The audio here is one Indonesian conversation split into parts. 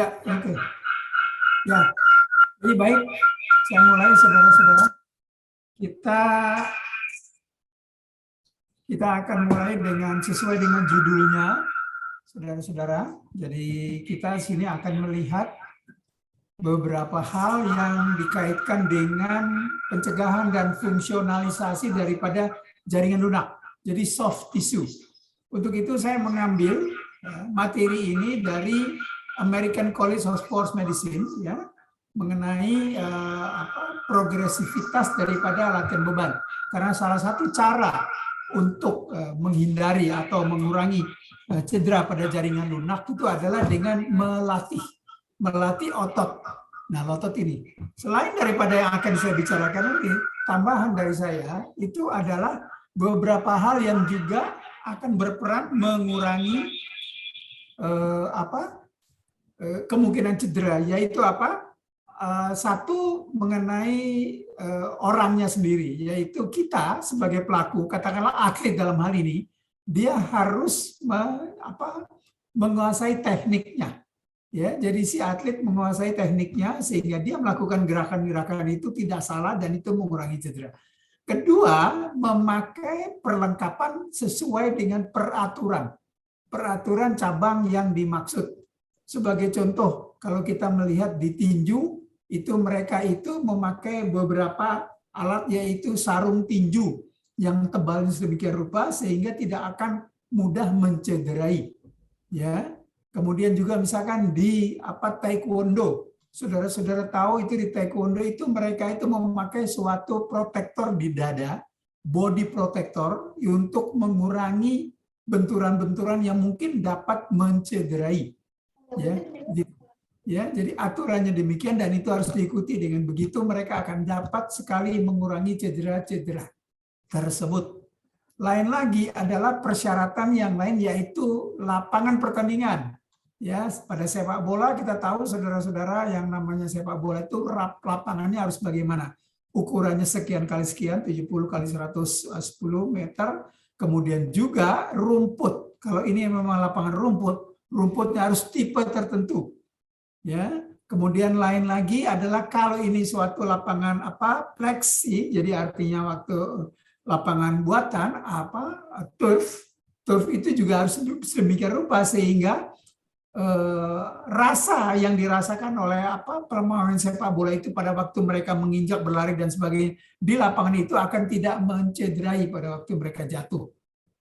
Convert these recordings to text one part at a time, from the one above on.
Ya, oke. Ya, jadi baik. Saya mulai, saudara-saudara. Kita akan mulai dengan sesuai dengan judulnya, saudara-saudara. Jadi kita sini akan melihat beberapa hal yang dikaitkan dengan pencegahan dan fungsionalisasi daripada jaringan lunak. Jadi soft tissue. Untuk itu saya mengambil materi ini dari American College of Sports Medicine, ya, mengenai progresivitas daripada latihan beban. Karena salah satu cara untuk menghindari atau mengurangi cedera pada jaringan lunak itu adalah dengan melatih otot. Nah, otot ini. Selain daripada yang akan saya bicarakan nanti, tambahan dari saya itu adalah beberapa hal yang juga akan berperan mengurangi kemungkinan cedera, yaitu apa? Satu mengenai orangnya sendiri, yaitu kita sebagai pelaku, katakanlah atlet dalam hal ini, dia harus menguasai tekniknya. Ya, jadi si atlet menguasai tekniknya sehingga dia melakukan gerakan-gerakan itu tidak salah dan itu mengurangi cedera. Kedua, memakai perlengkapan sesuai dengan peraturan cabang yang dimaksud. Sebagai contoh, kalau kita melihat di tinju, itu mereka itu memakai beberapa alat, yaitu sarung tinju yang tebalnya sedemikian rupa sehingga tidak akan mudah mencederai. Ya. Kemudian juga misalkan di taekwondo, saudara-saudara tahu itu di taekwondo itu mereka itu memakai suatu protektor di dada, body protector, untuk mengurangi benturan-benturan yang mungkin dapat mencederai. Ya, jadi aturannya demikian dan itu harus diikuti. Dengan begitu mereka akan dapat sekali mengurangi cedera-cedera tersebut. Lain lagi adalah persyaratan yang lain, yaitu lapangan pertandingan. Ya, pada sepak bola kita tahu saudara-saudara, yang namanya sepak bola itu lapangannya harus bagaimana? Ukurannya sekian kali sekian, 70 kali 110 meter. Kemudian juga rumput. Kalau ini memang lapangan rumput, rumputnya harus tipe tertentu. Ya. Kemudian lain lagi adalah kalau ini suatu lapangan pleksi, jadi artinya waktu lapangan buatan turf itu juga harus sedemikian rupa sehingga rasa yang dirasakan oleh pemain sepak bola itu pada waktu mereka menginjak, berlari dan sebagainya di lapangan itu akan tidak mencederai pada waktu mereka jatuh.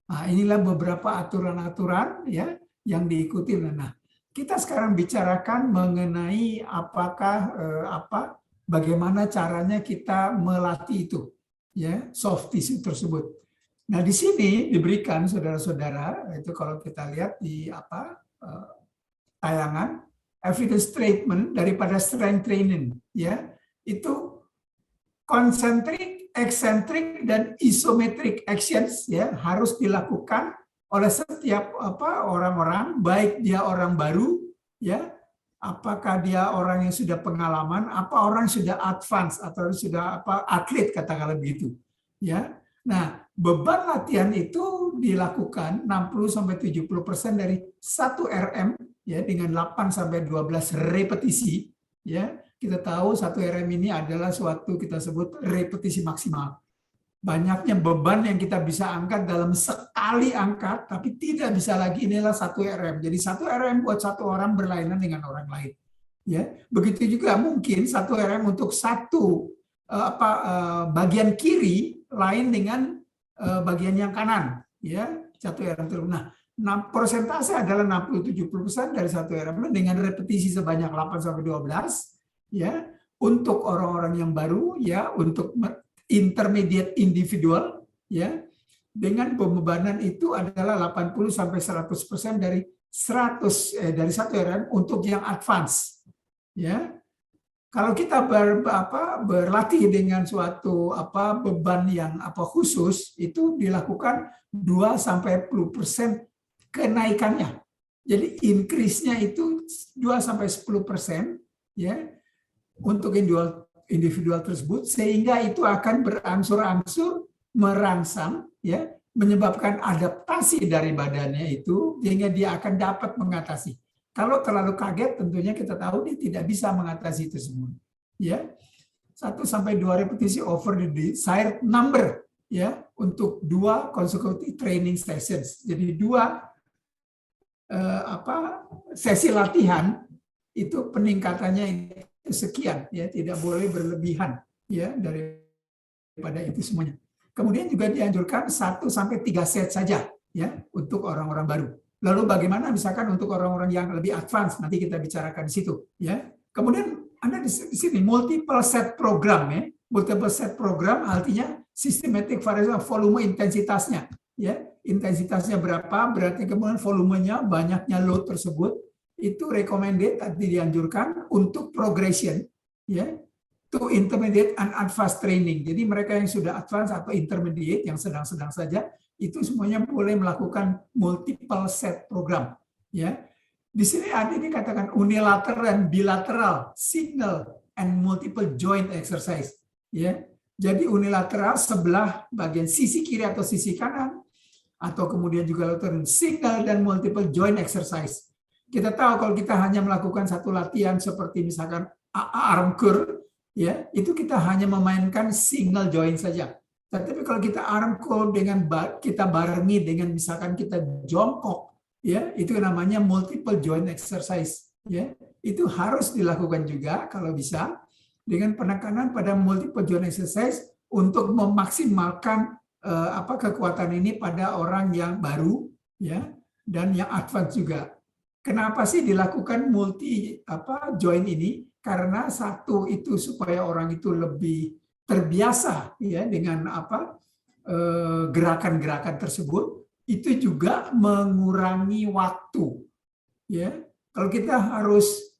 Nah, inilah beberapa aturan-aturan ya yang diikuti. Nah, kita sekarang bicarakan mengenai bagaimana caranya kita melatih itu, ya, soft tissue tersebut. Nah, di sini diberikan saudara-saudara, itu kalau kita lihat di tayangan, evidence statement daripada strength training, ya, itu concentric, eccentric, dan isometric actions, ya, harus dilakukan oleh setiap orang-orang, baik dia orang baru, ya, apakah dia orang yang sudah pengalaman, apa orang sudah advance atau sudah atlet, katakanlah begitu, ya. Nah, beban latihan itu dilakukan 60-70% dari 1 RM, ya, dengan 8-12 repetisi, ya. Kita tahu 1 RM ini adalah suatu kita sebut repetisi maksimal. Banyaknya beban yang kita bisa angkat dalam sekali angkat, tapi tidak bisa lagi, inilah 1 RM. Jadi 1 RM buat satu orang berlainan dengan orang lain. Ya, begitu juga mungkin 1 RM untuk satu bagian kiri lain dengan bagian yang kanan. Ya, 1 RM terus. Nah, persentase adalah 60-70% dari 1 RM dengan repetisi sebanyak 8-12. Ya, untuk orang-orang yang baru, ya, untuk intermediate individual, ya, dengan pembebanan itu adalah 80-100% dari 1 RM untuk yang advance, ya. Kalau kita berlatih dengan suatu beban yang khusus, itu dilakukan 2-10% kenaikannya. Jadi increase-nya itu 2-10%, ya, untuk individual tersebut, sehingga itu akan berangsur-angsur merangsang, ya, menyebabkan adaptasi dari badannya itu sehingga dia akan dapat mengatasi. Kalau terlalu kaget, tentunya kita tahu dia tidak bisa mengatasi itu semua. Ya, 1 sampai 2 repetisi over the desired number, ya, untuk 2 consecutive training sessions. Jadi 2 sesi latihan itu peningkatannya itu sekian, ya, tidak boleh berlebihan, ya, daripada itu semuanya. Kemudian juga dianjurkan 1 sampai 3 set saja, ya, untuk orang-orang baru. Lalu bagaimana misalkan untuk orang-orang yang lebih advance, nanti kita bicarakan di situ, ya. Kemudian Anda di sini multiple set program, ya. Multiple set program artinya systematic variation volume intensitasnya, ya. Intensitasnya berapa, berarti kemudian volumenya, banyaknya load tersebut, itu recommended, dianjurkan untuk progression, ya, to intermediate and advanced training. Jadi mereka yang sudah advance atau intermediate, yang sedang-sedang saja, itu semuanya boleh melakukan multiple set program, ya. Di sini ada dikatakan unilateral dan bilateral, single and multiple joint exercise, ya. Jadi unilateral sebelah bagian sisi kiri atau sisi kanan, atau kemudian juga lakukan single dan multiple joint exercise. Kita tahu kalau kita hanya melakukan satu latihan seperti misalkan arm curl, ya, itu kita hanya memainkan single joint saja. Tapi kalau kita arm curl dengan kita barengi dengan misalkan kita jongkok, ya, itu namanya multiple joint exercise, ya. Itu harus dilakukan juga kalau bisa dengan penekanan pada multiple joint exercise untuk memaksimalkan kekuatan ini pada orang yang baru, ya, dan yang advance juga. Kenapa sih dilakukan multi joint ini? Karena satu itu supaya orang itu lebih terbiasa, ya, dengan gerakan-gerakan tersebut. Itu juga mengurangi waktu, ya. Kalau kita harus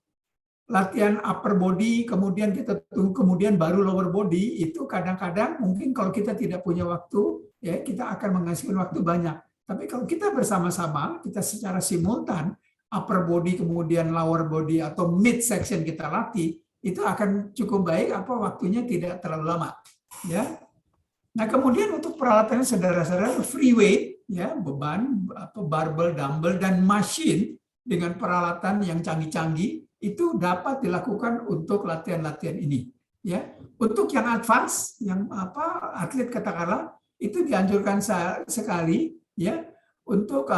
latihan upper body, kemudian kita tunggu, kemudian baru lower body, itu kadang-kadang mungkin kalau kita tidak punya waktu, ya, kita akan menghasilkan waktu banyak. Tapi kalau kita bersama-sama, kita secara simultan, upper body kemudian lower body atau mid section kita latih, itu akan cukup baik, waktunya tidak terlalu lama, ya. Nah, kemudian untuk peralatannya saudara-saudara, free weight, ya, beban, barbel, dumbbell, dan machine dengan peralatan yang canggih-canggih, itu dapat dilakukan untuk latihan-latihan ini, ya. Untuk yang advance, yang atlet katakanlah, itu dianjurkan sekali, ya, untuk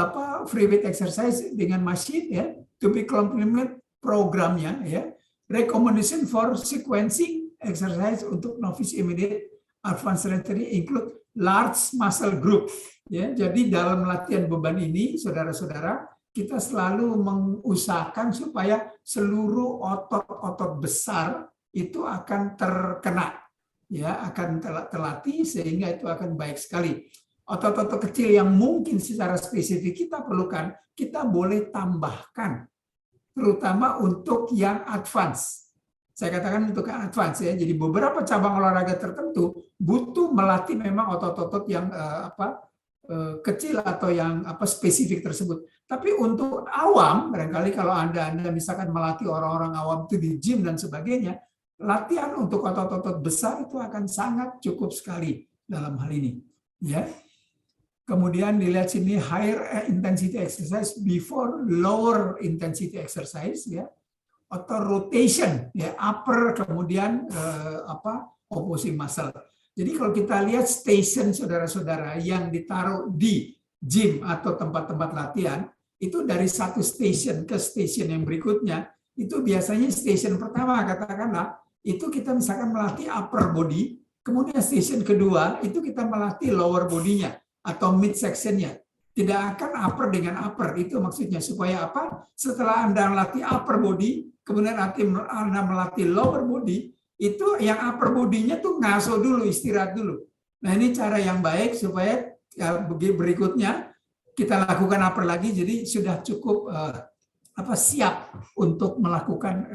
free weight exercise dengan machine, ya, to be complement programnya, ya. Recommendation for sequencing exercise untuk novice immediate advanced training include large muscle group, ya. Jadi dalam latihan beban ini, saudara-saudara, kita selalu mengusahakan supaya seluruh otot-otot besar itu akan terkena, ya, akan terlatih sehingga itu akan baik sekali. Otot-otot kecil yang mungkin secara spesifik kita perlukan, kita boleh tambahkan, terutama untuk yang advance. Saya katakan untuk yang advance, ya. Jadi beberapa cabang olahraga tertentu butuh melatih memang otot-otot yang kecil atau yang spesifik tersebut. Tapi untuk awam, barangkali kalau Anda misalkan melatih orang-orang awam itu di gym dan sebagainya, latihan untuk otot-otot besar itu akan sangat cukup sekali dalam hal ini, ya. Kemudian dilihat sini higher intensity exercise before lower intensity exercise, ya, atau rotation, ya, upper kemudian opposing muscle. Jadi kalau kita lihat station saudara-saudara yang ditaruh di gym atau tempat-tempat latihan, itu dari satu station ke station yang berikutnya, itu biasanya station pertama katakanlah, itu kita misalkan melatih upper body, kemudian station kedua, itu kita melatih lower body-nya atau mid section-nya. Tidak akan upper dengan upper, itu maksudnya supaya apa? Setelah Anda melatih upper body, kemudian Anda melatih lower body, itu yang upper body-nya tuh ngaso dulu, istirahat dulu. Nah, ini cara yang baik supaya berikutnya kita lakukan upper lagi, jadi sudah cukup siap untuk melakukan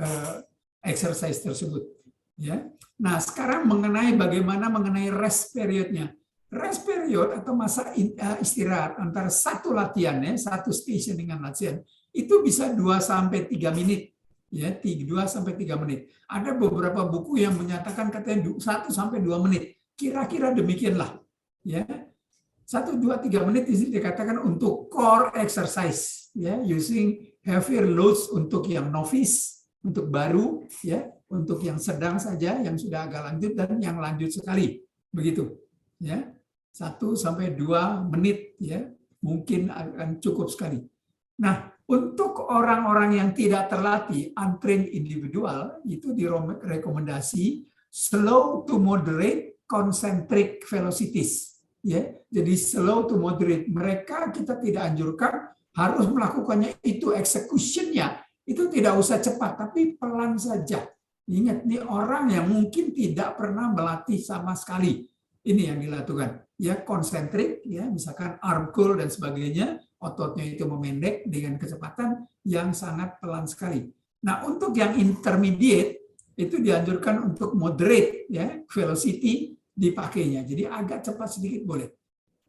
exercise tersebut, ya. Nah, sekarang mengenai rest period-nya. Rest period atau masa istirahat antara satu latihan, ya, satu station dengan latihan, itu bisa 2-3 menit. Ya, 2-3 menit. Ada beberapa buku yang menyatakan katanya 1-2 menit. Kira-kira demikianlah. Ya, 1-2-3 menit di sini dikatakan untuk core exercise, ya, using heavier loads untuk yang novice, untuk baru, ya, untuk yang sedang saja, yang sudah agak lanjut dan yang lanjut sekali, begitu, ya. 1-2 menit, ya, mungkin akan cukup sekali. Nah, untuk orang-orang yang tidak terlatih, untrained individual, itu direkomendasi slow to moderate concentric velocities. Ya, jadi slow to moderate. Mereka kita tidak anjurkan harus melakukannya itu execution-nya. Itu tidak usah cepat, tapi pelan saja. Ingat, ini orang yang mungkin tidak pernah melatih sama sekali. Ini yang dilakukan. Ya, konsentrik, ya, misalkan arm curl dan sebagainya, ototnya itu memendek dengan kecepatan yang sangat pelan sekali. Nah, untuk yang intermediate itu dianjurkan untuk moderate, ya, velocity dipakainya. Jadi agak cepat sedikit boleh.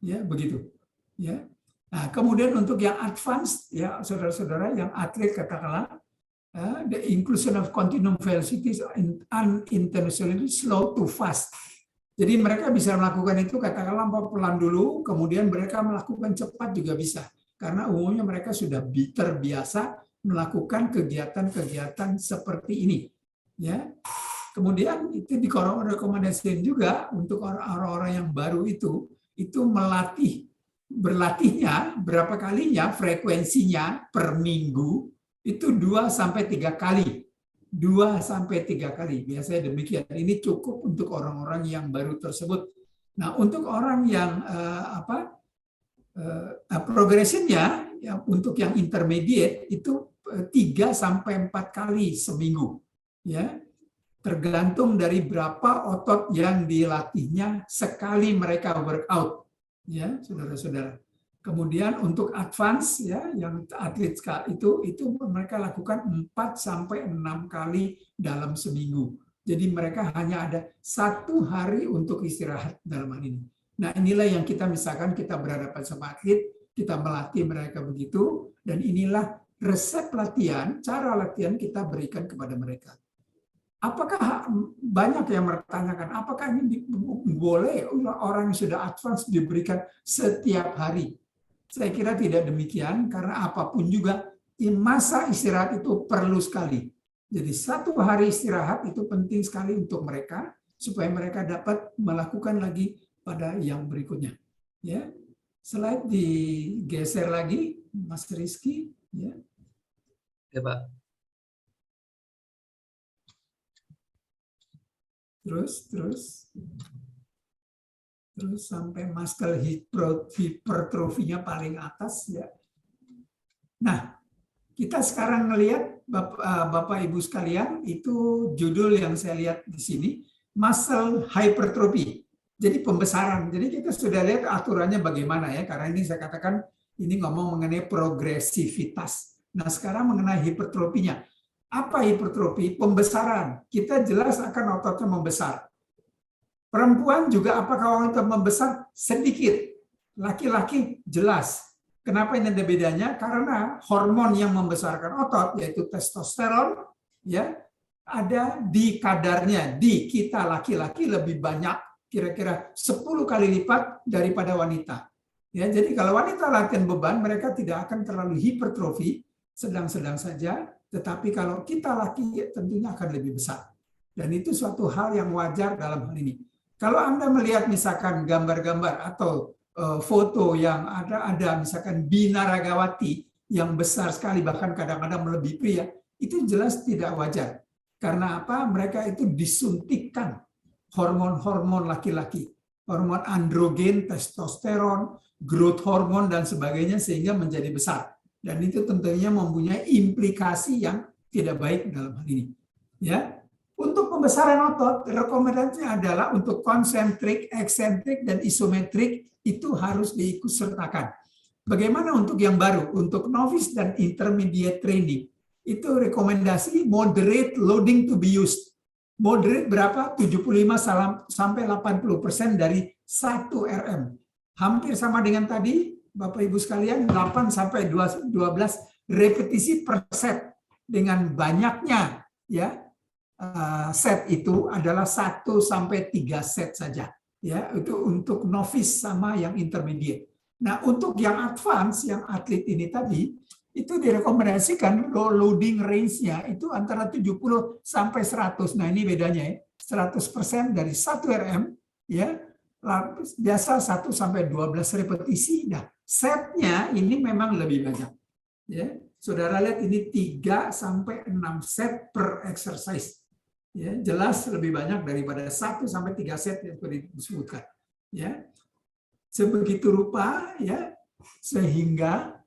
Ya, begitu. Ya. Nah, kemudian untuk yang advance, ya, saudara-saudara yang atlet katakanlah, the inclusion of continuum velocities unintentionally slow to fast. Jadi mereka bisa melakukan itu katakanlah pelan dulu, kemudian mereka melakukan cepat juga bisa. Karena umumnya mereka sudah terbiasa melakukan kegiatan-kegiatan seperti ini. Ya. Kemudian itu direkomendasikan juga untuk orang-orang yang baru itu berlatihnya berapa kalinya, frekuensinya per minggu itu 2-3 kali. 2-3 kali, biasanya demikian. Ini cukup untuk orang-orang yang baru tersebut. Nah, untuk orang yang progressionnya, ya, untuk yang intermediate itu 3-4 kali seminggu, ya, tergantung dari berapa otot yang dilatihnya sekali mereka workout, ya, saudara-saudara. Kemudian untuk advance, ya, yang atlet itu mereka lakukan 4-6 kali dalam seminggu. Jadi mereka hanya ada 1 hari untuk istirahat dalam hal ini. Nah, inilah yang kita misalkan kita berhadapan sama atlet, kita melatih mereka begitu, dan inilah resep latihan, cara latihan kita berikan kepada mereka. Apakah banyak yang bertanyakan, apakah ini boleh orang yang sudah advance diberikan setiap hari? Saya kira tidak demikian, karena apapun juga masa istirahat itu perlu sekali. Jadi 1 hari istirahat itu penting sekali untuk mereka, supaya mereka dapat melakukan lagi pada yang berikutnya. Ya, slide digeser lagi, Mas Rizky. Ya, ya Pak. Terus sampai muscle hypertrofinya paling atas, ya. Nah, kita sekarang melihat Bapak Ibu sekalian, itu judul yang saya lihat di sini, muscle hypertrophy. Jadi pembesaran. Jadi kita sudah lihat aturannya bagaimana, ya, karena ini saya katakan ini ngomong mengenai progresivitas. Nah, sekarang mengenai hipertrofinya. Apa hipertrofi? Pembesaran. Kita jelas akan ototnya membesar. Perempuan juga apakah otot membesar? Sedikit. Laki-laki jelas. Kenapa ini ada bedanya? Karena hormon yang membesarkan otot, yaitu testosteron, ya, ada di kadarnya. Di kita laki-laki lebih banyak, kira-kira 10 kali lipat daripada wanita. Ya, jadi kalau wanita latihan beban, mereka tidak akan terlalu hipertrofi, sedang-sedang saja. Tetapi kalau kita laki, tentunya akan lebih besar. Dan itu suatu hal yang wajar dalam hal ini. Kalau Anda melihat misalkan gambar-gambar atau foto yang ada misalkan Binaragawati yang besar sekali, bahkan kadang-kadang melebihi pria, itu jelas tidak wajar. Karena apa? Mereka itu disuntikkan hormon-hormon laki-laki, hormon androgen, testosteron, growth hormone dan sebagainya, sehingga menjadi besar. Dan itu tentunya mempunyai implikasi yang tidak baik dalam hal ini. Ya. Untuk pembesaran otot, rekomendasinya adalah untuk konsentrik, eksentrik, dan isometrik itu harus diikutsertakan. Bagaimana untuk yang baru? Untuk novice dan intermediate training, itu rekomendasi moderate loading to be used. Moderate berapa? 75 sampai 80% dari 1 RM. Hampir sama dengan tadi, Bapak Ibu sekalian, 8 sampai 12 repetisi per set. Dengan banyaknya, ya, set itu adalah 1 sampai 3 set saja, ya, itu untuk novice sama yang intermediate. Nah, untuk yang advance, yang atlet ini tadi, itu direkomendasikan loading range-nya itu antara 70 sampai 100. Nah, ini bedanya ya. 100% dari 1 RM ya. Biasa 1 sampai 12 repetisi. Nah, setnya ini memang lebih banyak. Ya. Saudara lihat ini 3 sampai 6 set per exercise. Ya, jelas lebih banyak daripada 1 sampai 3 set yang disebutkan. Ya. Sebegitu rupa ya, sehingga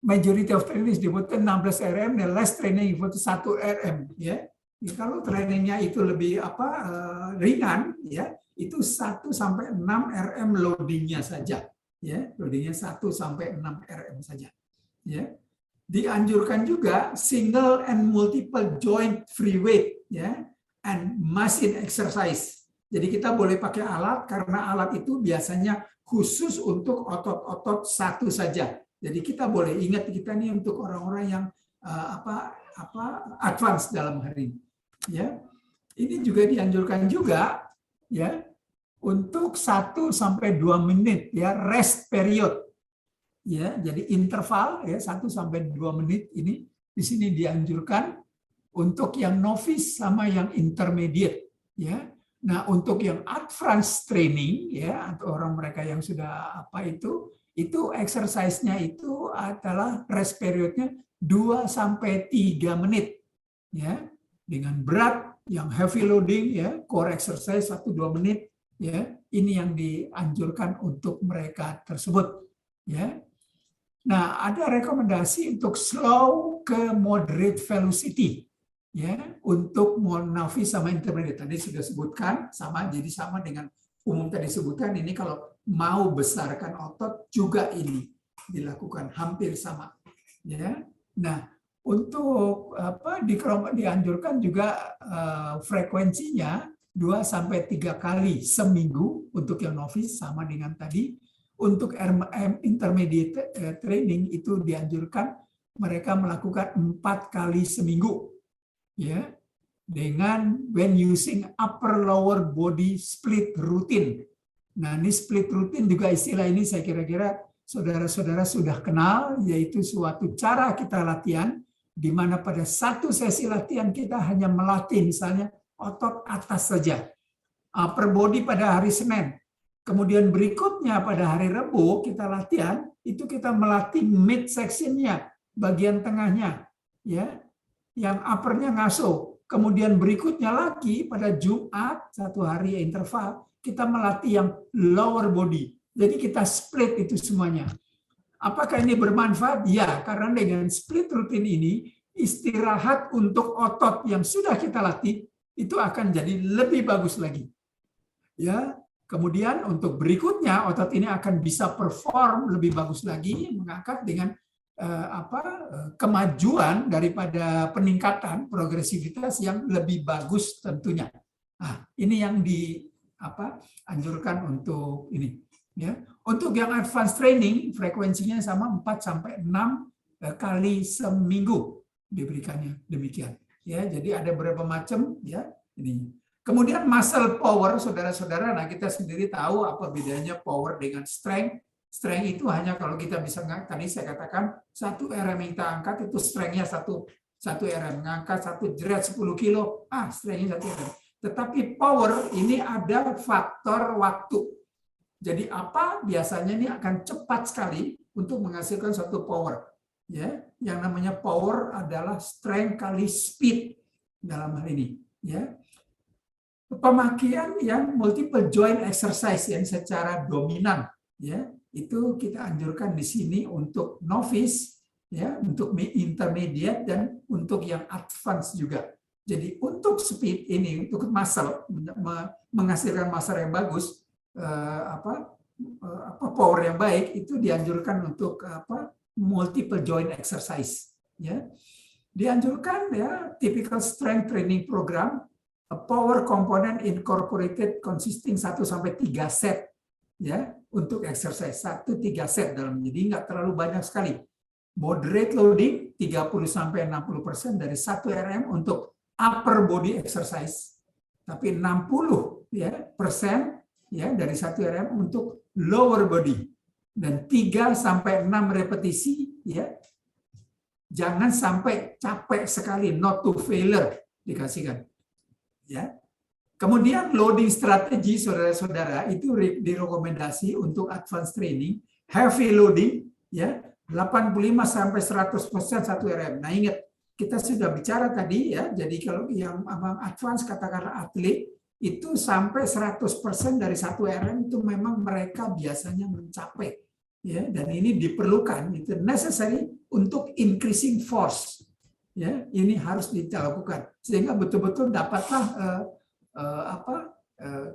majority of training disebutkan 16 RM dan less training equal to 1 RM ya. Kalau trainingnya itu lebih ringan ya, itu 1 sampai 6 RM loadingnya saja ya, loadingnya 1 sampai 6 RM saja ya. Dianjurkan juga single and multiple joint free weight ya, and machine exercise. Jadi kita boleh pakai alat karena alat itu biasanya khusus untuk otot-otot satu saja. Jadi kita boleh ingat, kita ini untuk orang-orang yang advance dalam hari ini. Ya, ini juga dianjurkan juga ya untuk 1 sampai 2 menit ya rest period. Ya, jadi interval ya 1 sampai 2 menit ini di sini dianjurkan untuk yang novice sama yang intermediate ya. Nah, untuk yang advanced training ya atau orang mereka yang sudah itu exercise-nya itu adalah rest period-nya 2 sampai 3 menit ya. Dengan berat yang heavy loading ya, core exercise 1-2 menit ya. Ini yang dianjurkan untuk mereka tersebut ya. Nah, ada rekomendasi untuk slow ke moderate velocity ya untuk novice sama intermediate. Tadi sudah sebutkan sama, jadi sama dengan umum tadi sebutkan, ini kalau mau besarkan otot juga ini dilakukan hampir sama ya. Nah, untuk dianjurkan juga frekuensinya 2 sampai 3 kali seminggu untuk yang novice sama dengan tadi. Untuk intermediate training itu dianjurkan mereka melakukan 4 kali seminggu ya, dengan when using upper lower body split routine. Nah, ini split routine juga istilah ini saya kira-kira saudara-saudara sudah kenal, yaitu suatu cara kita latihan di mana pada satu sesi latihan kita hanya melatih misalnya otot atas saja, upper body pada hari Senin. Kemudian berikutnya pada hari Rabu kita latihan, itu kita melatih mid section-nya, bagian tengahnya, ya, yang upper-nya ngaso. Kemudian berikutnya lagi pada Jumat, 1 hari interval, kita melatih yang lower body. Jadi kita split itu semuanya. Apakah ini bermanfaat? Ya, karena dengan split rutin ini, istirahat untuk otot yang sudah kita latih, itu akan jadi lebih bagus lagi. Ya. Kemudian untuk berikutnya otot ini akan bisa perform lebih bagus lagi, mengangkat dengan kemajuan daripada peningkatan progresivitas yang lebih bagus tentunya. Nah, ini yang dianjurkan untuk ini. Ya. Untuk yang advanced training frekuensinya sama 4 sampai 6 kali seminggu diberikannya demikian. Ya, jadi ada beberapa macam ya ini. Kemudian muscle power, saudara-saudara, nah kita sendiri tahu apa bedanya power dengan strength. Strength itu hanya kalau kita bisa, tadi saya katakan 1 RM yang kita angkat itu strength-nya 1 RM, ngangkat 1 jerat 10 kilo, strength-nya 1 RM. Tetapi power ini ada faktor waktu. Jadi apa biasanya ini akan cepat sekali untuk menghasilkan suatu power. Ya, yang namanya power adalah strength kali speed dalam hal ini. Ya. Pemakaian yang multiple joint exercise yang secara dominan ya itu kita anjurkan di sini untuk novice ya, untuk intermediate dan untuk yang advance juga. Jadi untuk speed ini, untuk muscle menghasilkan muscle yang bagus, power yang baik itu dianjurkan untuk multiple joint exercise ya. Dianjurkan ya typical strength training program, a power component incorporated consisting 1 sampai 3 set ya untuk exercise 1-3 set dalam, jadi nggak terlalu banyak sekali. Moderate loading 30 sampai 60% dari 1 RM untuk upper body exercise, tapi 60% ya dari 1 RM untuk lower body dan 3 sampai 6 repetisi, ya. Jangan sampai capek sekali, not to failure dikasihkan. Ya. Kemudian loading strategi saudara-saudara itu direkomendasi untuk advance training, heavy loading, ya, 85 sampai 100% 1 RM. Nah, ingat, kita sudah bicara tadi, ya. Jadi kalau yang advance katakanlah atlet itu sampai 100% dari 1 RM itu memang mereka biasanya mencapai, ya, dan ini diperlukan, itu necessary untuk increasing force, ya, ini harus dilakukan sehingga betul-betul dapatlah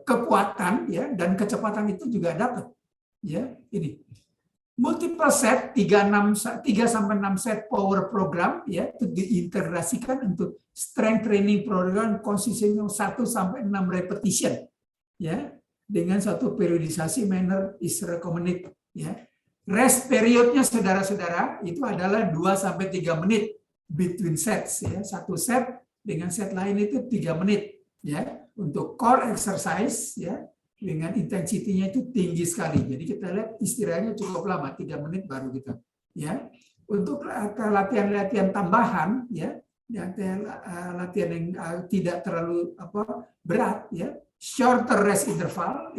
kekuatan, ya, dan kecepatan itu juga dapat, ya. Ini multiple set 3 sampai 6 set power program, ya, itu diintegrasikan untuk strength training program konsisten 1 sampai 6 repetition, ya, dengan satu periodisasi manner is recommended, ya. Rest periodnya saudara-saudara itu adalah 2 sampai 3 menit between sets, ya. Satu set dengan set lain itu 3 menit, ya. Untuk core exercise, ya, dengan intensitinya itu tinggi sekali. Jadi kita lihat istirahatnya cukup lama, 3 menit baru kita, ya. Untuk latihan-latihan tambahan, ya, latihan yang tidak terlalu berat, ya, shorter rest interval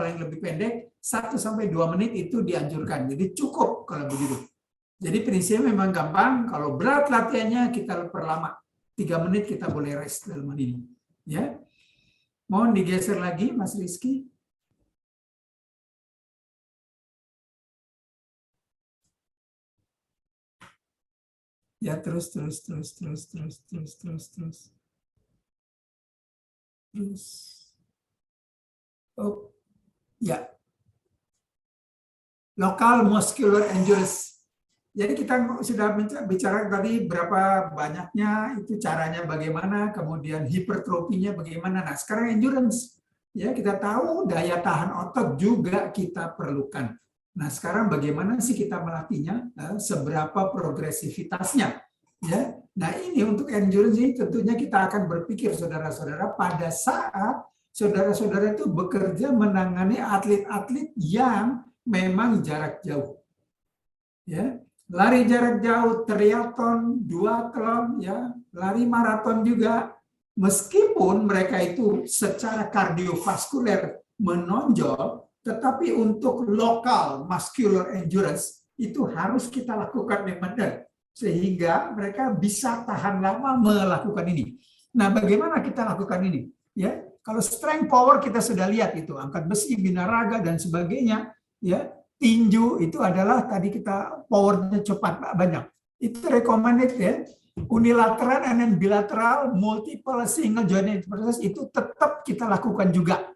yang lebih pendek 1 sampai 2 menit itu dianjurkan. Jadi cukup kalau begitu. Jadi prinsipnya memang gampang, kalau berat latihannya kita perlama. 3 menit kita boleh rest dalam hal ini, ya. Mohon digeser lagi Mas Rizky. Ya, terus. Oh, ya. Local muscular endurance. Jadi kita sudah bicara tadi berapa banyaknya, itu caranya bagaimana, kemudian hipertrofinya bagaimana. Nah, sekarang endurance. Ya, kita tahu daya tahan otot juga kita perlukan. Nah, sekarang bagaimana sih kita melatihnya? Seberapa progresivitasnya? Ya. Nah, ini untuk endurance ini tentunya kita akan berpikir saudara-saudara pada saat saudara-saudara itu bekerja menangani atlet-atlet yang memang jarak jauh. Ya, lari jarak jauh, triathlon, duathlon, ya, lari maraton juga. Meskipun mereka itu secara kardiovaskuler menonjol, tetapi untuk lokal muscular endurance itu harus kita lakukan memang, sehingga mereka bisa tahan lama melakukan ini. Nah, bagaimana kita lakukan ini? Ya, kalau strength power kita sudah lihat itu, angkat besi, binaraga dan sebagainya, ya. Tinju itu adalah tadi kita powernya cepat banyak. Itu recommended, ya. Unilateral and bilateral multiple single joint exercise itu tetap kita lakukan juga,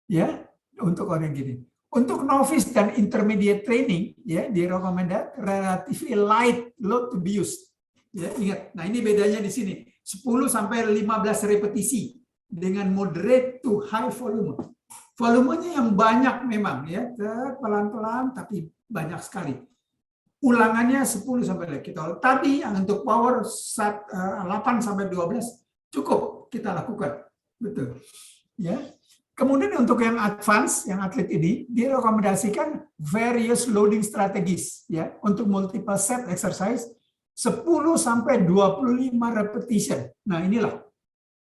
ya, untuk orang gini. Untuk novice dan intermediate training, ya, direkomendasi relatively light load to be used. Ya, ingat. Nah, ini bedanya di sini. 10 sampai 15 repetisi dengan moderate to high volume. Volumenya yang banyak memang, ya, pelan-pelan tapi banyak sekali. Ulangannya 10 sampai kita. Tadi yang untuk power 8 sampai 12 cukup kita lakukan. Betul. Ya. Kemudian untuk yang advance, yang atlet ini direkomendasikan various loading strategies, ya, untuk multiple set exercise 10 sampai 25 repetition. Nah, inilah.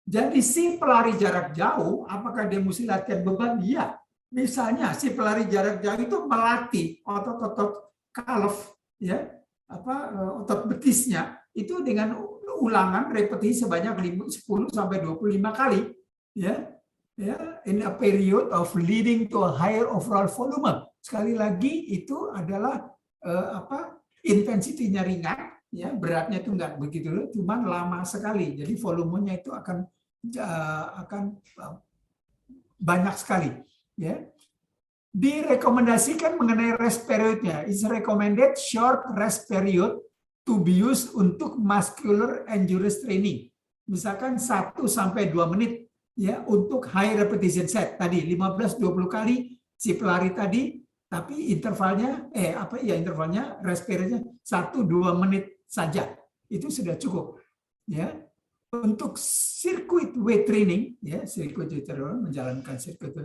Jadi si pelari jarak jauh, apakah dia mesti latihan beban? Iya. Misalnya si pelari jarak jauh itu melatih otot-otot calf, ya, otot betisnya itu dengan ulangan repetisi sebanyak 10 sampai 25 kali, ya. Ya, in a period of leading to a higher overall volume. Sekali lagi itu adalah intensitinya ringan, ya, beratnya itu enggak begitu, cuman lama sekali. Jadi volumenya itu akan banyak sekali, ya. Direkomendasikan mengenai rest periodnya. Is recommended short rest period to be used untuk muscular endurance training. Misalkan 1 sampai 2 menit, ya, untuk high repetition set tadi 15-20 kali si pelari tadi, tapi intervalnya intervalnya rest periodnya 1-2 menit saja. Itu sudah cukup, ya. Untuk circuit weight training, ya, circuit weight training menjalankan circuit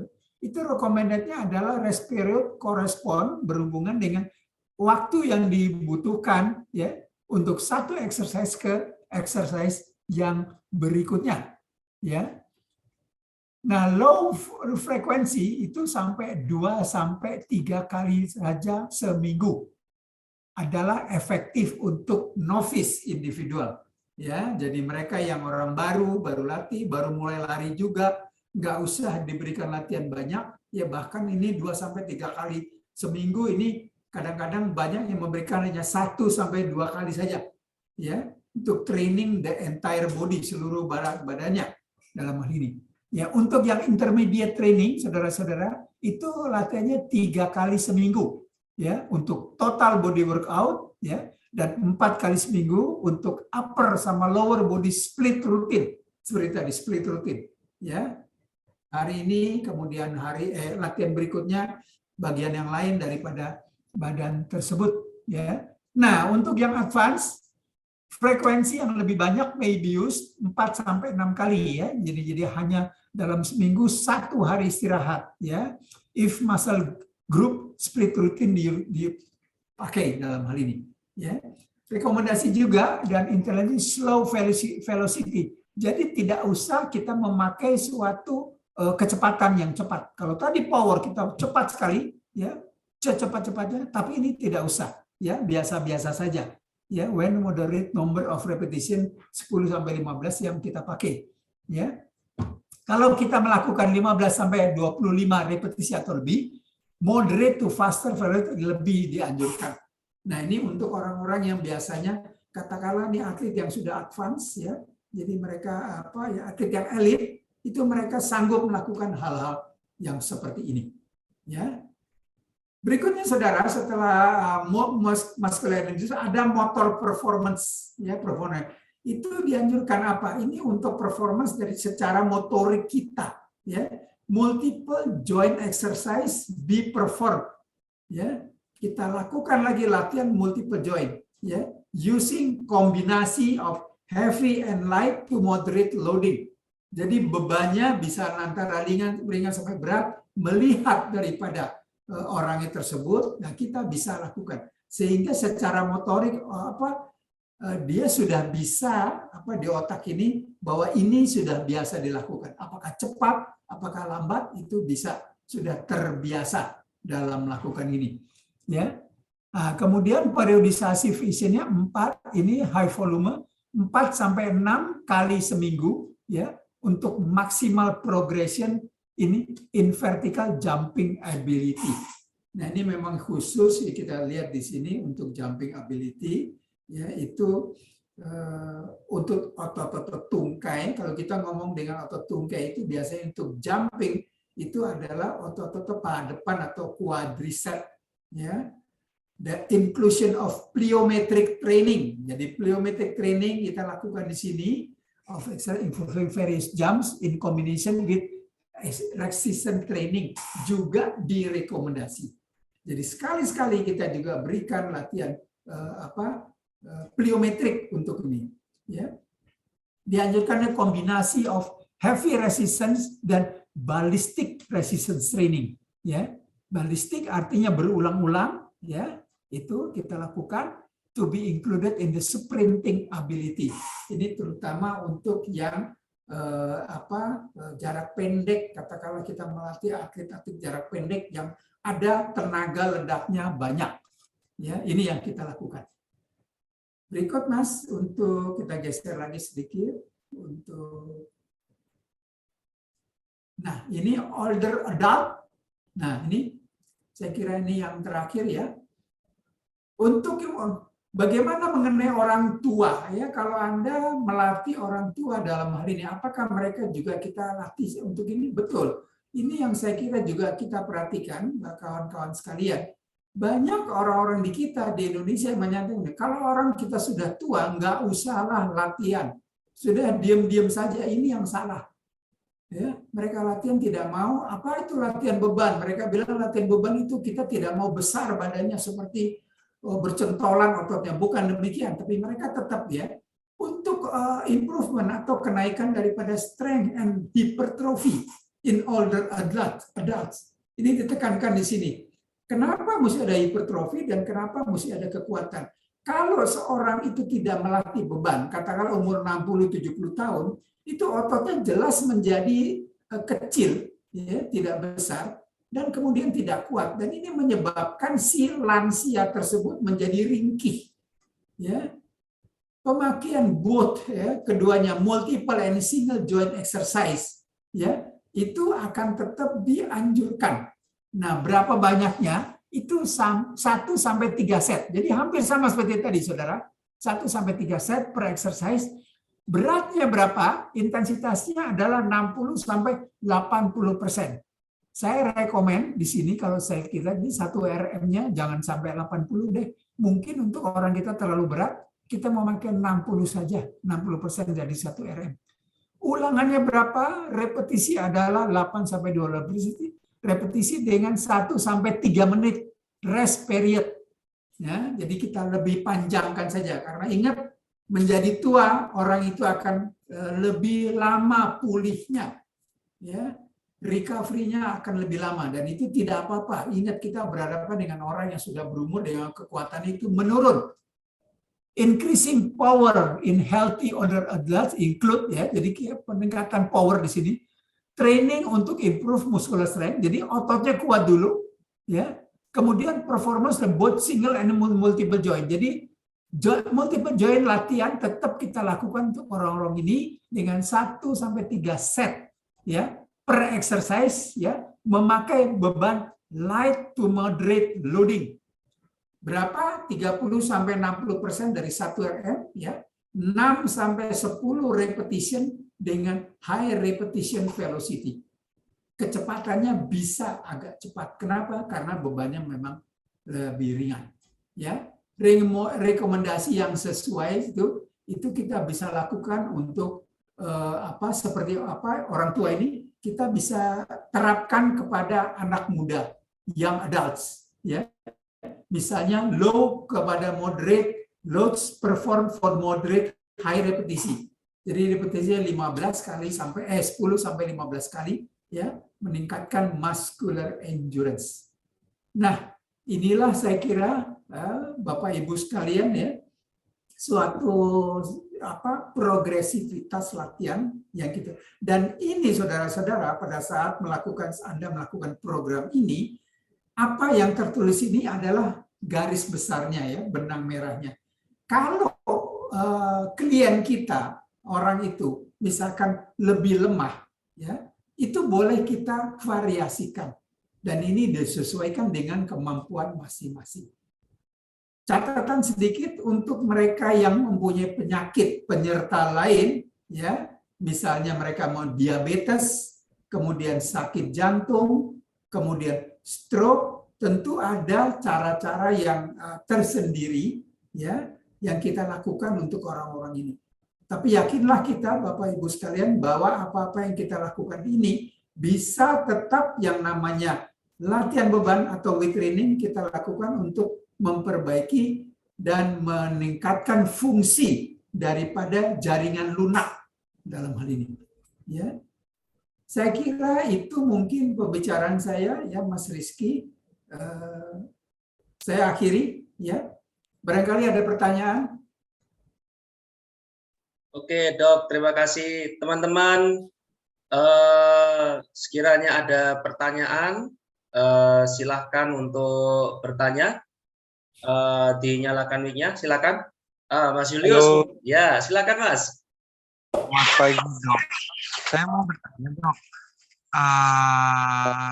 itu recommended-nya adalah rest period correspond berhubungan dengan waktu yang dibutuhkan ya untuk satu exercise ke exercise yang berikutnya ya. Nah, low frekuensi itu sampai 2 sampai 3 kali saja seminggu adalah efektif untuk novice individual ya. Jadi mereka yang orang baru latih, baru mulai lari juga, nggak usah diberikan latihan banyak ya, bahkan ini 2 sampai 3 kali seminggu. Ini kadang-kadang banyak yang memberikan hanya 1 sampai 2 kali saja ya, untuk training the entire body, seluruh badannya dalam hal ini. Ya, untuk yang intermediate training, saudara-saudara, itu latihannya 3 kali seminggu, ya, untuk total body workout, ya, dan 4 kali seminggu untuk upper sama lower body split rutin, seperti tadi split rutin, ya. Hari ini, kemudian latihan berikutnya bagian yang lain daripada badan tersebut, ya. Nah, untuk yang advance, frekuensi yang lebih banyak may be used 4 sampai 6 kali ya. Jadi hanya dalam seminggu 1 hari istirahat ya. If muscle group split routine dipakai dalam hal ini ya. Rekomendasi juga dan intelligence slow velocity. Jadi tidak usah kita memakai suatu kecepatan yang cepat. Kalau tadi power kita cepat sekali ya, cepat-cepatnya, tapi ini tidak usah ya, biasa-biasa saja. Ya, when moderate number of repetition 10 sampai 15 yang kita pakai ya. Kalau kita melakukan 15 sampai 25 repetisi atau lebih, moderate to faster lebih dianjurkan. Nah, ini untuk orang-orang yang biasanya katakanlah ini atlet yang sudah advance ya. Jadi mereka atlet yang elit itu mereka sanggup melakukan hal-hal yang seperti ini ya. Berikutnya saudara, setelah muscular endurance ada motor performance ya, performance. Itu dianjurkan apa? Ini untuk performance dari secara motorik kita ya. Multiple joint exercise be performed ya. Kita lakukan lagi latihan multiple joint ya, using kombinasi of heavy and light to moderate loading. Jadi bebannya bisa antara ringan sampai berat melihat daripada orangnya tersebut, nah kita bisa lakukan sehingga secara motorik dia sudah bisa di otak ini bahwa ini sudah biasa dilakukan. Apakah cepat, apakah lambat, itu bisa sudah terbiasa dalam melakukan ini. Ya. Nah, kemudian periodisasi visionnya 4, ini high volume 4 sampai 6 kali seminggu ya, untuk maksimal progression ini in vertical jumping ability. Nah, ini memang khusus kita lihat di sini untuk jumping ability ya, itu untuk otot-otot tungkai. Kalau kita ngomong dengan otot tungkai itu biasanya untuk jumping itu adalah otot-otot paha depan atau quadricep ya. The inclusion of plyometric training. Jadi plyometric training kita lakukan di sini of exercise involving various jumps in combination with resistance training juga direkomendasi. Jadi sekali-sekali kita juga berikan latihan plyometric untuk ini. Ya. Dianjurkannya kombinasi of heavy resistance dan ballistic resistance training. Ya. Ballistic artinya berulang-ulang. Ya, itu kita lakukan to be included in the sprinting ability. Ini terutama untuk yang jarak pendek, katakanlah kita melatih atlet-atlet jarak pendek yang ada tenaga ledaknya banyak. Ya, ini yang kita lakukan. Berikut Mas, untuk kita geser lagi sedikit untuk. Nah, ini older adult. Nah, ini saya kira ini yang terakhir ya. Untuk bagaimana mengenai orang tua ya, kalau Anda melatih orang tua dalam hal ini, apakah mereka juga kita latih untuk ini? Betul. Ini yang saya kira juga kita perhatikan, kawan-kawan sekalian. Banyak orang-orang di kita di Indonesia yang menyatakan, kalau orang kita sudah tua, nggak usahlah latihan. Sudah diam-diam saja, ini yang salah. Ya, mereka latihan tidak mau, apa itu latihan beban? Mereka bilang latihan beban itu kita tidak mau besar badannya seperti bercentolan ototnya, bukan demikian, tapi mereka tetap ya untuk improvement atau kenaikan daripada strength and hypertrophy in older adults. Ini ditekankan di sini. Kenapa mesti ada hipertrofi dan kenapa mesti ada kekuatan? Kalau seorang itu tidak melatih beban, katakanlah umur 60-70 tahun, itu ototnya jelas menjadi kecil, ya, tidak besar, dan kemudian tidak kuat. Dan ini menyebabkan si lansia tersebut menjadi ringkih. Ya. Pemakaian both, ya, keduanya multiple and single joint exercise, ya, itu akan tetap dianjurkan. Nah, berapa banyaknya? Itu 1 sampai 3 set. Jadi hampir sama seperti tadi, Saudara. 1 sampai 3 set per exercise. Beratnya berapa? Intensitasnya adalah 60 sampai 80%. Saya rekomen di sini kalau saya kira ini 1 RM-nya jangan sampai 80 deh. Mungkin untuk orang kita terlalu berat, kita memakai 60 saja, 60% dari 1 RM. Ulangannya berapa? Repetisi adalah 8 sampai 12 repetisi dengan 1 sampai 3 menit rest period. Ya, jadi kita lebih panjangkan saja karena ingat menjadi tua orang itu akan lebih lama pulihnya. Ya, recovery-nya akan lebih lama dan itu tidak apa-apa. Ingat kita berhadapan dengan orang yang sudah berumur dengan kekuatan itu menurun. Increasing power in healthy older adults include, ya, jadi peningkatan power di sini, training untuk improve muscular strength, jadi ototnya kuat dulu, ya. Kemudian performance both single and multiple joint. Jadi multiple joint latihan tetap kita lakukan untuk orang-orang ini dengan 1 sampai 3 set, ya, per exercise, ya, memakai beban light to moderate loading. Berapa? 30 sampai 60% dari 1 RM, ya. 6 sampai 10 repetition dengan high repetition velocity. Kecepatannya bisa agak cepat. Kenapa? Karena bebannya memang lebih ringan, ya. Rekomendasi yang sesuai itu kita bisa lakukan untuk seperti apa orang tua ini kita bisa terapkan kepada anak muda, young adults, ya. Misalnya low kepada moderate, loads perform for moderate high repetisi. Jadi repetisinya 15 kali sampai 10 sampai 15 kali, ya, meningkatkan muscular endurance. Nah, inilah saya kira Bapak Ibu sekalian, ya, suatu progresivitas latihan yang gitu. Dan ini saudara-saudara pada saat Anda melakukan program ini, apa yang tertulis ini adalah garis besarnya, ya, benang merahnya. Kalau klien kita orang itu misalkan lebih lemah, ya, itu boleh kita variasikan dan ini disesuaikan dengan kemampuan masing-masing. Catatan sedikit untuk mereka yang mempunyai penyakit penyerta lain, ya, misalnya mereka mau diabetes, kemudian sakit jantung, kemudian stroke, tentu ada cara-cara yang tersendiri, ya, yang kita lakukan untuk orang-orang ini. Tapi yakinlah kita, Bapak Ibu sekalian, bahwa apa-apa yang kita lakukan ini bisa tetap yang namanya latihan beban atau weight training kita lakukan untuk memperbaiki dan meningkatkan fungsi daripada jaringan lunak dalam hal ini. Ya. Saya kira itu mungkin pembicaraan saya, ya, Mas Rizky. Saya akhiri, ya. Barangkali ada pertanyaan. Oke, Dok, terima kasih. Teman-teman, sekiranya ada pertanyaan, silahkan untuk bertanya. Dinyalakan mic-nya, silakan. Mas Julius. Halo. Ya, silakan, Mas. Selamat pagi, Dok. Saya mau bertanya, Dok.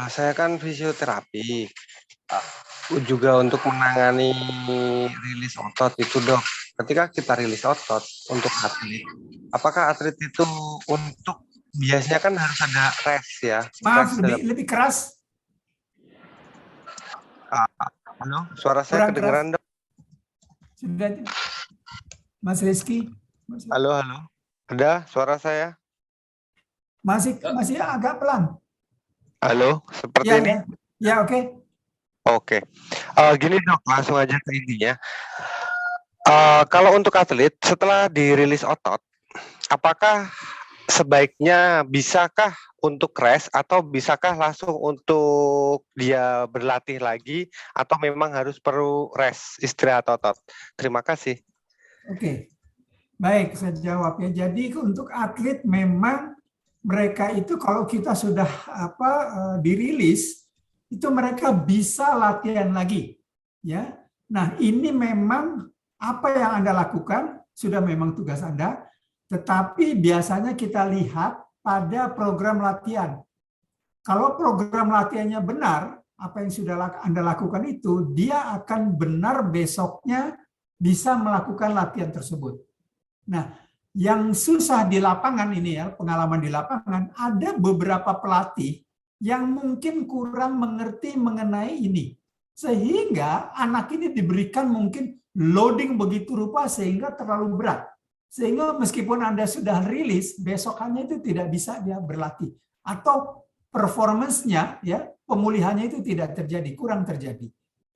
Saya kan fisioterapi, juga untuk menangani rilis otot itu, Dok. Ketika kita rilis otot untuk atlet, apakah atlet itu untuk biasanya kan harus ada rest, ya? Maaf, lebih keras. Halo, suara saya kedengeran, Dok. Sudah, Mas Rizky. Halo. Ada suara saya? Masih agak pelan. Halo, seperti ya, ini? Ya, oke. Oke. Gini, Dok, langsung aja ke intinya. Kalau untuk atlet, setelah dirilis otot, apakah sebaiknya bisakah untuk rest atau bisakah langsung untuk dia berlatih lagi atau memang harus perlu rest, istirahat otot? Terima kasih. Oke, baik, saya jawab ya. Jadi untuk atlet memang mereka itu kalau kita sudah dirilis, itu mereka bisa latihan lagi, ya. Nah, ini memang apa yang Anda lakukan sudah memang tugas Anda, tetapi biasanya kita lihat pada program latihan. Kalau program latihannya benar, apa yang sudah Anda lakukan itu, dia akan benar besoknya bisa melakukan latihan tersebut. Nah, yang susah di lapangan ini ya, pengalaman di lapangan, ada beberapa pelatih yang mungkin kurang mengerti mengenai ini. Sehingga anak ini diberikan mungkin loading begitu rupa sehingga terlalu berat. Sehingga meskipun Anda sudah rilis, besokannya itu tidak bisa dia berlatih. Atau performance-nya, ya, pemulihannya itu tidak terjadi, kurang terjadi.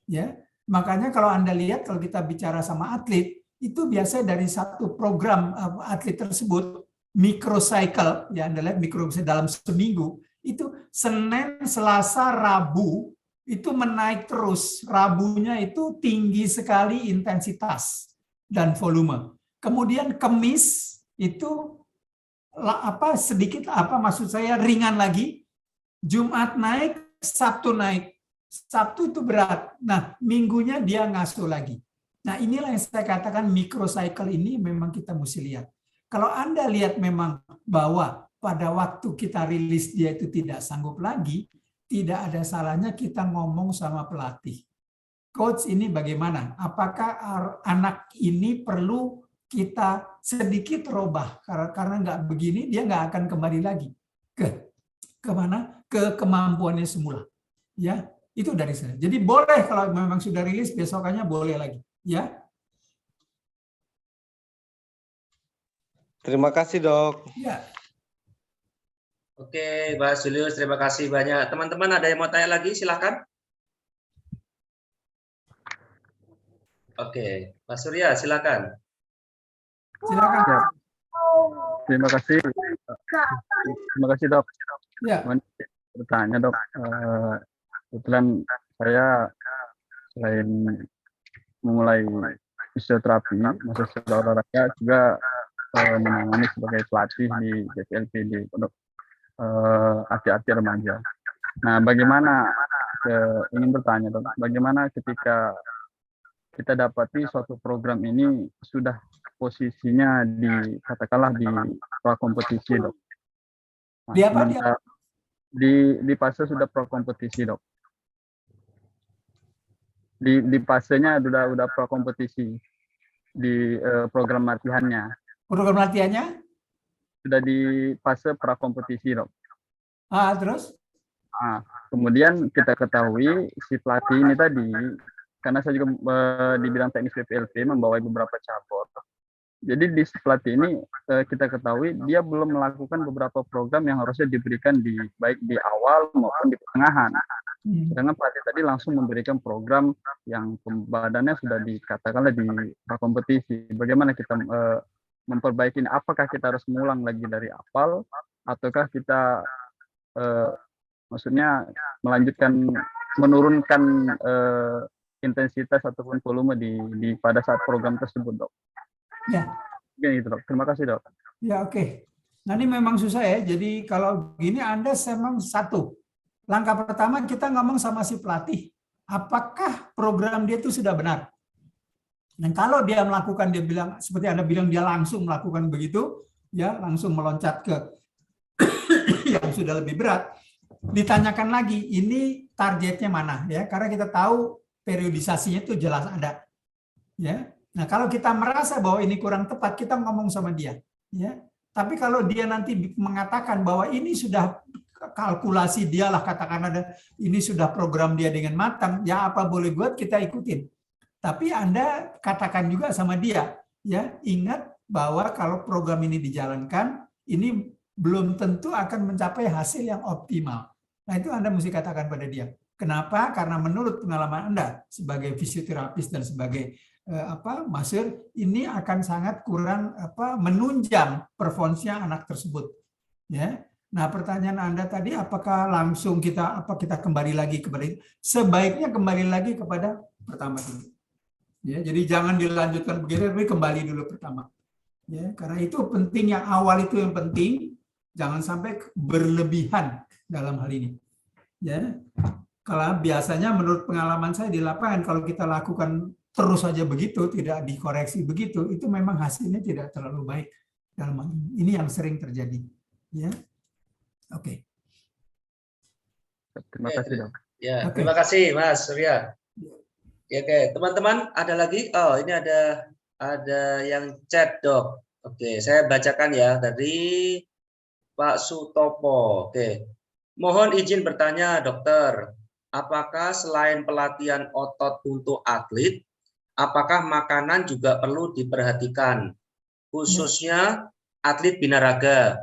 Ya, makanya kalau Anda lihat, kalau kita bicara sama atlet, itu biasanya dari satu program atlet tersebut, microcycle, ya Anda lihat microcycle dalam seminggu, itu Senin, Selasa, Rabu, itu menaik terus. Rabunya itu tinggi sekali intensitas dan volume. Kemudian Kamis itu sedikit maksud saya ringan lagi. Jumat naik, Sabtu naik. Sabtu itu berat. Nah, minggunya dia ngasuh lagi. Nah, inilah yang saya katakan microcycle ini memang kita mesti lihat. Kalau Anda lihat memang bahwa pada waktu kita rilis dia itu tidak sanggup lagi, tidak ada salahnya kita ngomong sama pelatih. Coach, ini bagaimana? Apakah anak ini perlu kita sedikit robah? Karena nggak begini, dia nggak akan kembali lagi ke mana? Ke kemampuannya semula. Ya, itu dari saya. Jadi boleh kalau memang sudah rilis, besokannya boleh lagi. Ya. Terima kasih, Dok. Ya. Oke, Mas Julius, terima kasih banyak. Teman-teman ada yang mau tanya lagi? Silakan. Oke, Mas Surya, silakan. Silakan. Ya. Terima kasih. Terima kasih, Dok. Ya. Bertanya, Dok. Kebetulan saya selain memulai fisioterapi, masuk sekolah olahraga juga menangani sebagai pelatih di JPLP di Pondok Ati-Ati Remaja. Nah, bagaimana ingin bertanya, Dok, bagaimana ketika kita dapati suatu program ini sudah posisinya katakanlah di prakompetisi, Dok. Nah, Di apa? di fase sudah prakompetisi, Dok. Di fasenya udah prakompetisi di program latihannya. Program latihannya? Sudah di fase prakompetisi, Dok. Terus? Kemudian kita ketahui si pelatih ini tadi, karena saya juga di bidang teknis PPLP membawai beberapa cabur. Jadi di pelatih ini kita ketahui dia belum melakukan beberapa program yang harusnya diberikan baik di awal maupun di pertengahan. Sedangkan pelatih tadi langsung memberikan program yang badannya sudah dikatakanlah di prakompetisi. Bagaimana kita memperbaiki ini? Apakah kita harus mengulang lagi dari awal, ataukah kita maksudnya menurunkan intensitas ataupun volume di pada saat program tersebut, Dok? Ya. Gitu, Dok. Terima kasih, Dok. Ya, oke. Nah, ini memang susah ya. Jadi kalau gini Anda memang satu. Langkah pertama kita ngomong sama si pelatih. Apakah program dia itu sudah benar? Dan kalau dia melakukan, dia bilang seperti Anda bilang dia langsung melakukan begitu, ya langsung meloncat ke yang sudah lebih berat. Ditanyakan lagi, ini targetnya mana? Ya, karena kita tahu periodisasinya itu jelas ada. Ya. Nah, kalau kita merasa bahwa ini kurang tepat, kita ngomong sama dia. Ya. Tapi kalau dia nanti mengatakan bahwa ini sudah kalkulasi dialah, katakan ada ini sudah program dia dengan matang, ya apa boleh buat kita ikutin. Tapi Anda katakan juga sama dia, ya ingat bahwa kalau program ini dijalankan, ini belum tentu akan mencapai hasil yang optimal. Nah, itu Anda mesti katakan pada dia. Kenapa? Karena menurut pengalaman Anda sebagai fisioterapis dan sebagai masseur, ini akan sangat kurang menunjang performance-nya anak tersebut. Ya. Nah, pertanyaan Anda tadi, apakah langsung kita kembali lagi kepada itu? Sebaiknya kembali lagi kepada pertama dulu. Ya, jadi jangan dilanjutkan begitu, tapi kembali dulu pertama. Ya, karena itu penting, yang awal itu yang penting, jangan sampai berlebihan dalam hal ini. Ya. Kalau biasanya menurut pengalaman saya di lapangan, kalau kita lakukan terus saja begitu, tidak dikoreksi begitu, itu memang hasilnya tidak terlalu baik. Ini yang sering terjadi. Ya, oke. Terima kasih, Dok. Ya, terima kasih Mas Surya. Ya, oke, teman-teman ada lagi? Oh, ini ada yang chat, Dok. Oke, saya bacakan ya dari Pak Sutopo. Oke. Mohon izin bertanya, Dokter. Apakah selain pelatihan otot untuk atlet, apakah makanan juga perlu diperhatikan, khususnya atlet binaraga?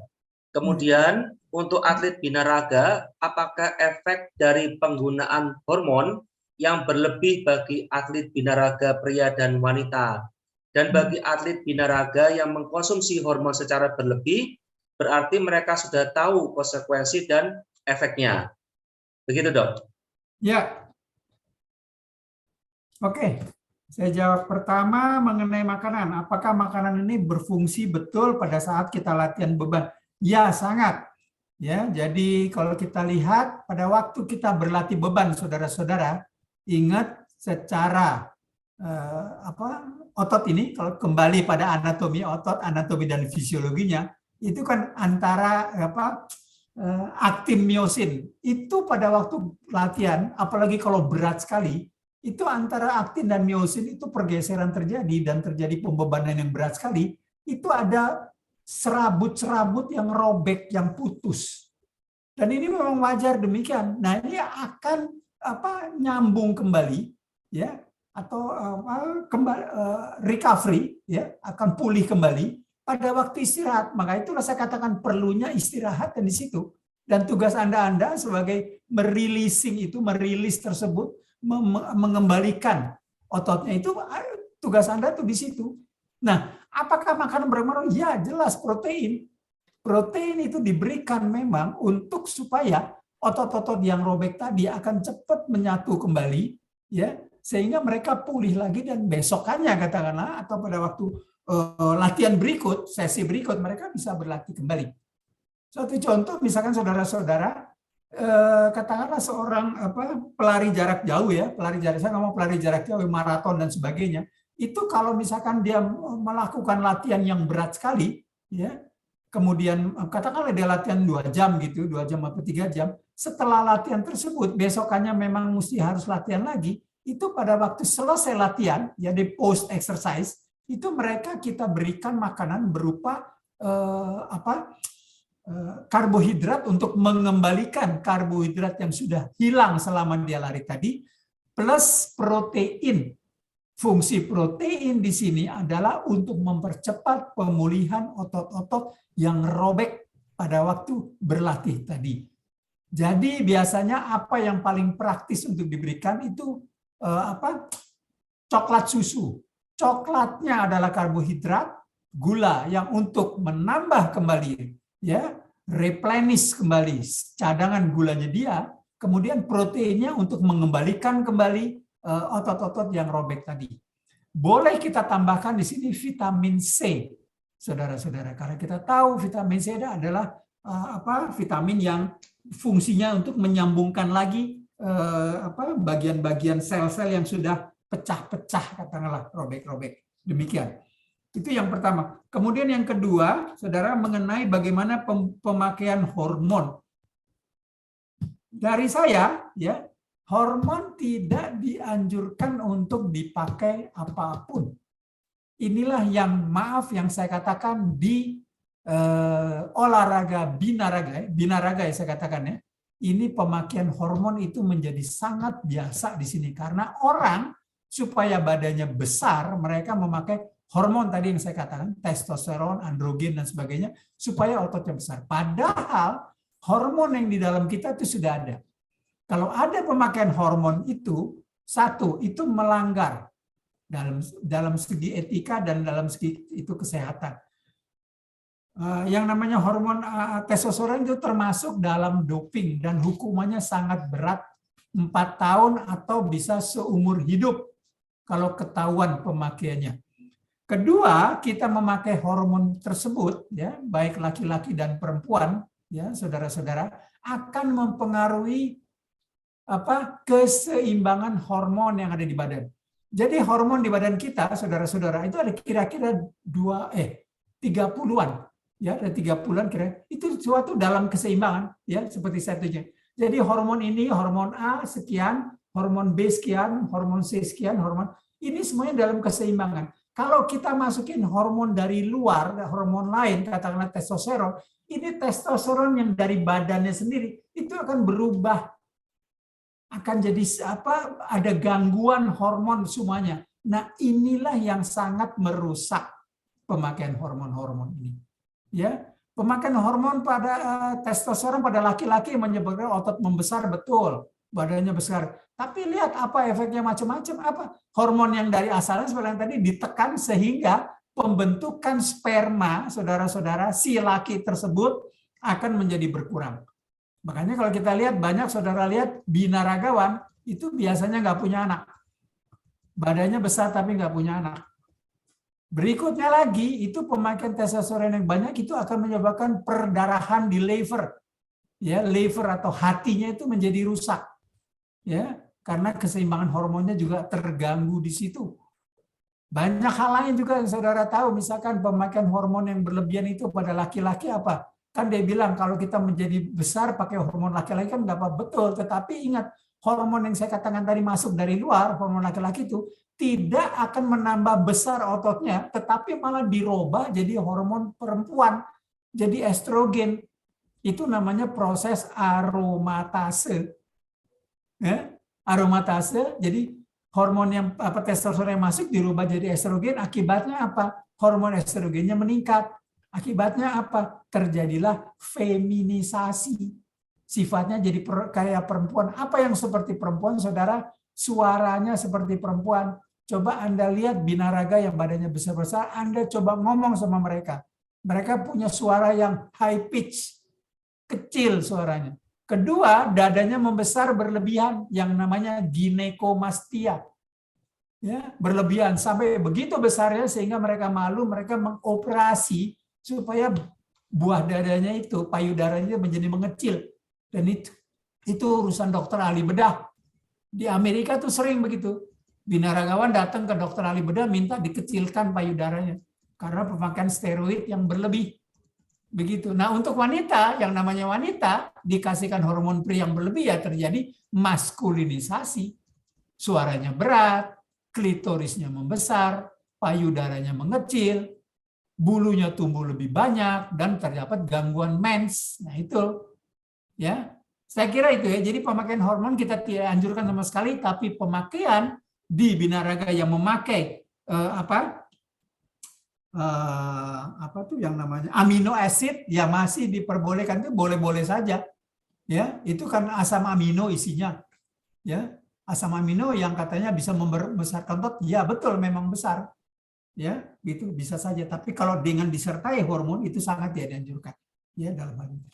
Kemudian untuk atlet binaraga, apakah efek dari penggunaan hormon yang berlebih bagi atlet binaraga pria dan wanita? Dan bagi atlet binaraga yang mengkonsumsi hormon secara berlebih, berarti mereka sudah tahu konsekuensi dan efeknya. Begitu, Dok. Ya, oke. Saya jawab pertama mengenai makanan. Apakah makanan ini berfungsi betul pada saat kita latihan beban? Ya, sangat. Ya, jadi kalau kita lihat pada waktu kita berlatih beban, saudara-saudara, ingat secara otot ini, kalau kembali pada anatomi otot, anatomi dan fisiologinya, itu kan antara aktin miosin. Itu pada waktu latihan, apalagi kalau berat sekali, itu antara aktin dan miosin itu pergeseran terjadi dan terjadi pembebanan yang berat sekali, itu ada serabut-serabut yang robek, yang putus. Dan ini memang wajar demikian. Nah, ini akan nyambung kembali, ya, atau recovery, ya, akan pulih kembali pada waktu istirahat. Maka itulah saya katakan perlunya istirahat dan di situ. Dan tugas Anda sebagai merilis tersebut, mengembalikan ototnya itu, tugas Anda tuh di situ. Nah, apakah makanan berpengaruh? Ya, jelas protein. Protein itu diberikan memang untuk supaya otot-otot yang robek tadi akan cepat menyatu kembali, ya, sehingga mereka pulih lagi dan besokannya katakanlah atau pada waktu latihan berikut, sesi berikut mereka bisa berlatih kembali. Suatu contoh misalkan saudara-saudara katakanlah seorang pelari jarak jauh, ya, saya ngomong pelari jarak jauh, maraton dan sebagainya, itu kalau misalkan dia melakukan latihan yang berat sekali, ya, kemudian katakanlah dia latihan 2 jam gitu, 2 jam atau 3 jam, setelah latihan tersebut besokannya memang mesti harus latihan lagi, itu pada waktu selesai latihan, ya, di post exercise, itu mereka kita berikan makanan berupa karbohidrat untuk mengembalikan karbohidrat yang sudah hilang selama dia lari tadi, plus protein. Fungsi protein di sini adalah untuk mempercepat pemulihan otot-otot yang robek pada waktu berlatih tadi. Jadi biasanya apa yang paling praktis untuk diberikan itu coklat susu. Coklatnya adalah karbohidrat, gula yang untuk menambah kembali, ya, replenish kembali cadangan gulanya dia, kemudian proteinnya untuk mengembalikan kembali otot-otot yang robek tadi. Boleh kita tambahkan di sini vitamin C, saudara-saudara, karena kita tahu vitamin C adalah vitamin yang fungsinya untuk menyambungkan lagi bagian-bagian sel-sel yang sudah pecah-pecah, katakanlah robek-robek. Demikian. Itu yang pertama. Kemudian yang kedua, saudara, mengenai bagaimana pemakaian hormon. Dari saya, ya, hormon tidak dianjurkan untuk dipakai apapun. Inilah yang, maaf, yang saya katakan di olahraga binaraga ya saya katakan, ya. Ini pemakaian hormon itu menjadi sangat biasa di sini karena orang supaya badannya besar, mereka memakai hormon tadi yang saya katakan, testosteron, androgen dan sebagainya, supaya ototnya besar. Padahal hormon yang di dalam kita itu sudah ada. Kalau ada pemakaian hormon itu, satu, itu melanggar dalam segi etika dan dalam segi itu kesehatan. Yang namanya hormon testosteron itu termasuk dalam doping dan hukumannya sangat berat, 4 tahun atau bisa seumur hidup kalau ketahuan pemakaiannya. Kedua, kita memakai hormon tersebut, ya, baik laki-laki dan perempuan, ya, saudara-saudara, akan mempengaruhi keseimbangan hormon yang ada di badan. Jadi hormon di badan kita, saudara-saudara, itu ada kira-kira 30-an, ya, ada 30-an kira. Itu suatu dalam keseimbangan, ya, seperti saya tunjuk. Jadi hormon ini, hormon A sekian, hormon B sekian, hormon C sekian, hormon ini semuanya dalam keseimbangan. Kalau kita masukin hormon dari luar, hormon lain, katakanlah testosteron, ini testosteron yang dari badannya sendiri, itu akan berubah. Akan jadi ada gangguan hormon semuanya. Nah, inilah yang sangat merusak pemakaian hormon-hormon ini. Ya, pemakaian hormon pada testosteron pada laki-laki menyebabkan otot membesar, betul. Badannya besar. Tapi lihat apa efeknya macam-macam. Apa hormon yang dari asalnya seperti yang tadi ditekan sehingga pembentukan sperma saudara-saudara si laki tersebut akan menjadi berkurang. Makanya kalau kita lihat banyak saudara lihat binaragawan itu biasanya nggak punya anak. Badannya besar tapi nggak punya anak. Berikutnya lagi itu pemakaian testosteron yang banyak itu akan menyebabkan perdarahan di liver. Ya, liver atau hatinya itu menjadi rusak. Ya, karena keseimbangan hormonnya juga terganggu di situ. Banyak hal lain juga yang saudara tahu, misalkan pemakaian hormon yang berlebihan itu pada laki-laki apa? Kan dia bilang kalau kita menjadi besar pakai hormon laki-laki kan nggak apa betul, tetapi ingat hormon yang saya katakan tadi masuk dari luar, hormon laki-laki itu tidak akan menambah besar ototnya, tetapi malah dirubah jadi hormon perempuan, jadi estrogen. Itu namanya proses aromatase. Ya, aromatase, jadi hormon yang testosteron yang masuk dirubah jadi estrogen, akibatnya apa? Hormon estrogennya meningkat. Akibatnya apa? Terjadilah feminisasi. Sifatnya jadi kayak perempuan. Apa yang seperti perempuan, saudara? Suaranya seperti perempuan. Coba Anda lihat binaraga yang badannya besar-besar, Anda coba ngomong sama mereka. Mereka punya suara yang high pitch, kecil suaranya. Kedua, dadanya membesar berlebihan yang namanya ginekomastia. Ya, berlebihan sampai begitu besarnya sehingga mereka malu, mereka mengoperasi supaya buah dadanya itu, payudaranya menjadi mengecil. Dan itu urusan dokter ahli bedah. Di Amerika tuh sering begitu. Binaragawan datang ke dokter ahli bedah minta dikecilkan payudaranya karena pemakaian steroid yang berlebih. Begitu. Nah, untuk wanita, yang namanya wanita dikasihkan hormon pria yang berlebih ya terjadi maskulinisasi. Suaranya berat, klitorisnya membesar, payudaranya mengecil, bulunya tumbuh lebih banyak dan terdapat gangguan mens. Nah, itu ya. Saya kira itu ya. Jadi pemakaian hormon kita tidak anjurkan sama sekali, tapi pemakaian di binaraga yang memakai apa tuh yang namanya amino acid ya masih diperbolehkan, itu boleh-boleh saja ya, itu kan asam amino isinya ya, asam amino yang katanya bisa membesarkan otot ya, betul memang besar ya, gitu bisa saja, tapi kalau dengan disertai hormon itu sangat tidak dianjurkan ya dalam hal ini.